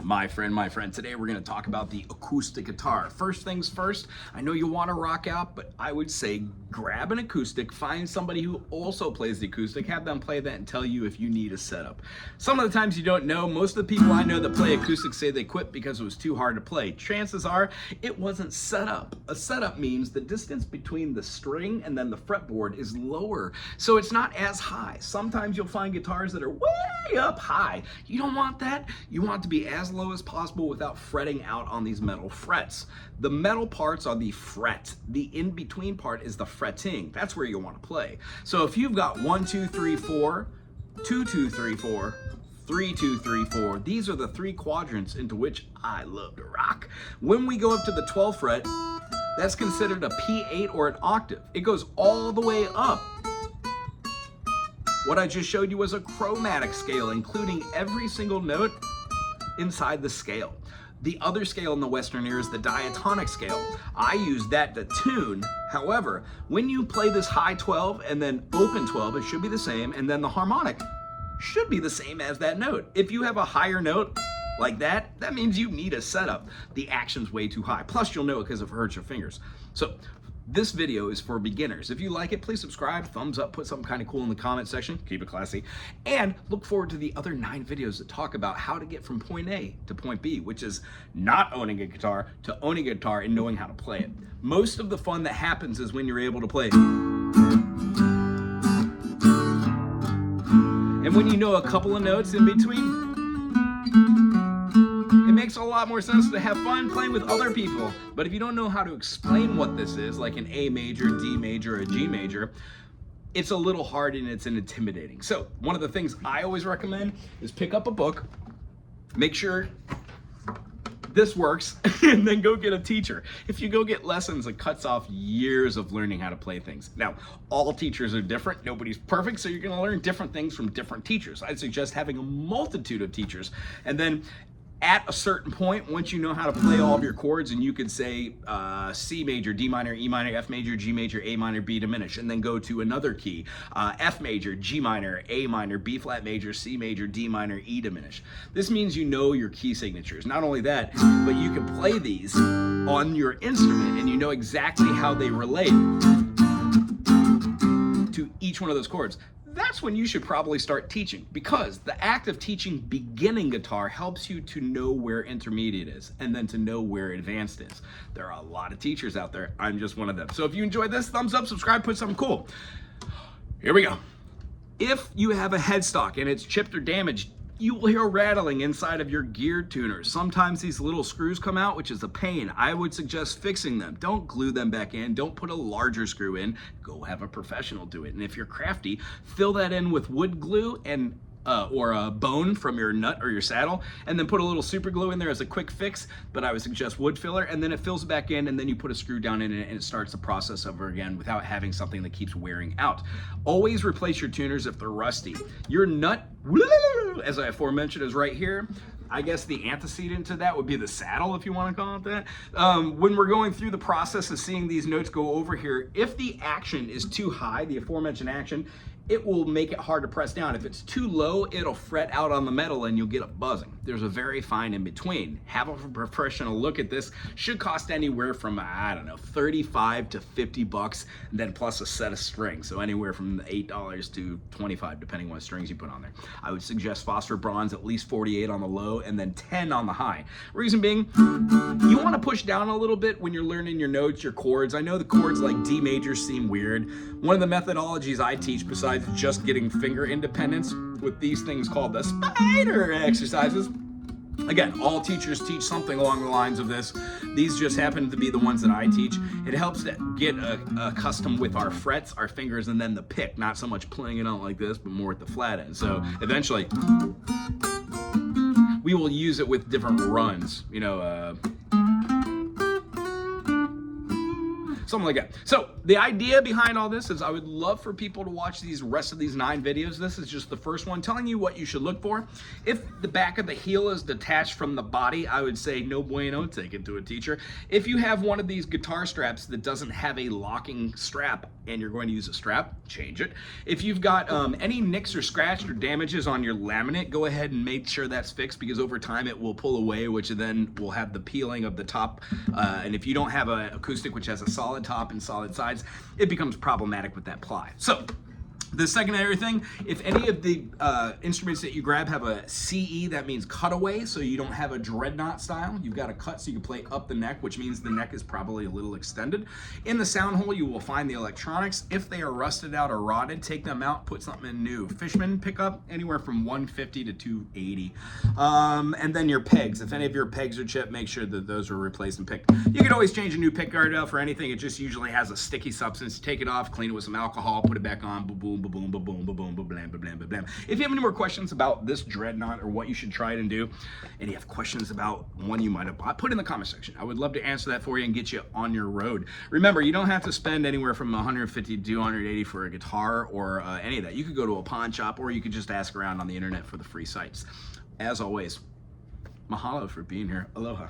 My friend, today we're going to talk about the acoustic guitar. First things first, I know you want to rock out, but I would say grab an acoustic, find somebody who also plays the acoustic, have them play that and tell you if you need a setup. Some of the times you don't know. Most of the people I know that play acoustic say they quit because it was too hard to play. Chances are it wasn't set up. A setup means the distance between the string and then the fretboard is lower, so it's not as high. Sometimes you'll find guitars that are way up high. You don't want that. You want it to be as low as possible without fretting out on these metal frets. The metal parts are the fret. The in-between part is the fretting. That's where you want to play. So if you've got 1, 2, 3, 4, 2, 2, 3, 4, 3, 2, 3, 4, these are the three quadrants into which I love to rock. When we go up to the 12th fret, that's considered a P8 or an octave. It goes all the way up. What I just showed you was a chromatic scale, including every single note inside the scale. The other scale in the Western ear is the diatonic scale. I use that to tune. However, when you play this high 12 and then open 12, it should be the same, and then the harmonic should be the same as that note. If you have a higher note like that, that means you need a setup. The action's way too high. Plus, you'll know it because it hurts your fingers. So this video is for beginners. If you like it, please subscribe, thumbs up, put something kind of cool in the comment section, keep it classy, and look forward to the other 9 videos that talk about how to get from point A to point B, which is not owning a guitar to owning a guitar and knowing how to play it. Most of the fun that happens is when you're able to play. And when you know a couple of notes in between, it makes a lot more sense to have fun playing with other people. But if you don't know how to explain what this is, like an A major, D major, or a G major, it's a little hard and it's intimidating. So one of the things I always recommend is pick up a book, make sure this works, and then go get a teacher. If you go get lessons, it cuts off years of learning how to play things. Now, all teachers are different. Nobody's perfect, so you're gonna learn different things from different teachers. I'd suggest having a multitude of teachers. And then at a certain point, once you know how to play all of your chords, and you could say C major, D minor, E minor, F major, G major, A minor, B diminished, and then go to another key, F major, G minor, A minor, B flat major, C major, D minor, E diminished. This means you know your key signatures. Not only that, but you can play these on your instrument, and you know exactly how they relate to each one of those chords. That's when you should probably start teaching, because the act of teaching beginning guitar helps you to know where intermediate is and then to know where advanced is. There are a lot of teachers out there. I'm just one of them. So if you enjoyed this, thumbs up, subscribe, put something cool. Here we go. If you have a headstock and it's chipped or damaged, you will hear rattling inside of your gear tuner. Sometimes these little screws come out, which is a pain. I would suggest fixing them. Don't glue them back in. Don't put a larger screw in. Go have a professional do it. And if you're crafty, fill that in with wood glue and or a bone from your nut or your saddle, and then put a little super glue in there as a quick fix. But I would suggest wood filler, and then it fills back in, and then you put a screw down in it, and it starts the process over again without having something that keeps wearing out. Always replace your tuners if they're rusty. Your nut, as I aforementioned, is right here. I guess the antecedent to that would be the saddle, if you want to call it that. When we're going through the process of seeing these notes go over here, if the action is too high, the aforementioned action, it will make it hard to press down. If it's too low, it'll fret out on the metal and you'll get a buzzing. There's a very fine in between. Have a professional look at this. Should cost anywhere from, I don't know, 35 to 50 bucks, and then plus a set of strings. So anywhere from $8 to 25, depending on what strings you put on there. I would suggest phosphor bronze, at least 48 on the low and then 10 on the high. Reason being, you want to push down a little bit when you're learning your notes, your chords. I know the chords like D major seem weird. One of the methodologies I teach, besides just getting finger independence, with these things called the spider exercises. Again, all teachers teach something along the lines of this. These just happen to be the ones that I teach. It helps to get accustomed with our frets, our fingers, and then the pick. Not so much playing it out like this, but more at the flat end. So eventually, we will use it with different runs. You know, something like that. So the idea behind all this is I would love for people to watch these rest of these 9 videos. This is just the first one telling you what you should look for. If the back of the heel is detached from the body, I would say no bueno, take it to a teacher. If you have one of these guitar straps that doesn't have a locking strap and you're going to use a strap, change it. If you've got any nicks or scratch or damages on your laminate, go ahead and make sure that's fixed, because over time it will pull away, which then will have the peeling of the top. And if you don't have an acoustic which has a solid top and solid sides, it becomes problematic with that ply. So the secondary thing, if any of the instruments that you grab have a CE, that means cutaway, so you don't have a dreadnought style. You've got a cut so you can play up the neck, which means the neck is probably a little extended. In the sound hole, you will find the electronics. If they are rusted out or rotted, take them out, put something in new. Fishman pickup, anywhere from 150 to 280. And then your pegs. If any of your pegs are chipped, make sure that those are replaced and picked. You can always change a new pick guard out for anything. It just usually has a sticky substance. Take it off, clean it with some alcohol, put it back on, boom, boom, boom, boom, boom, boom, boom, blam, blam, blam, blam. If you have any more questions about this dreadnought or what you should try it and do, and you have questions about one you might have bought, put it in the comment section. I would love to answer that for you and get you on your road. Remember, you don't have to spend anywhere from 150 to 280 for a guitar or any of that. You could go to a pawn shop, or you could just ask around on the internet for the free sites. As always, mahalo for being here. Aloha.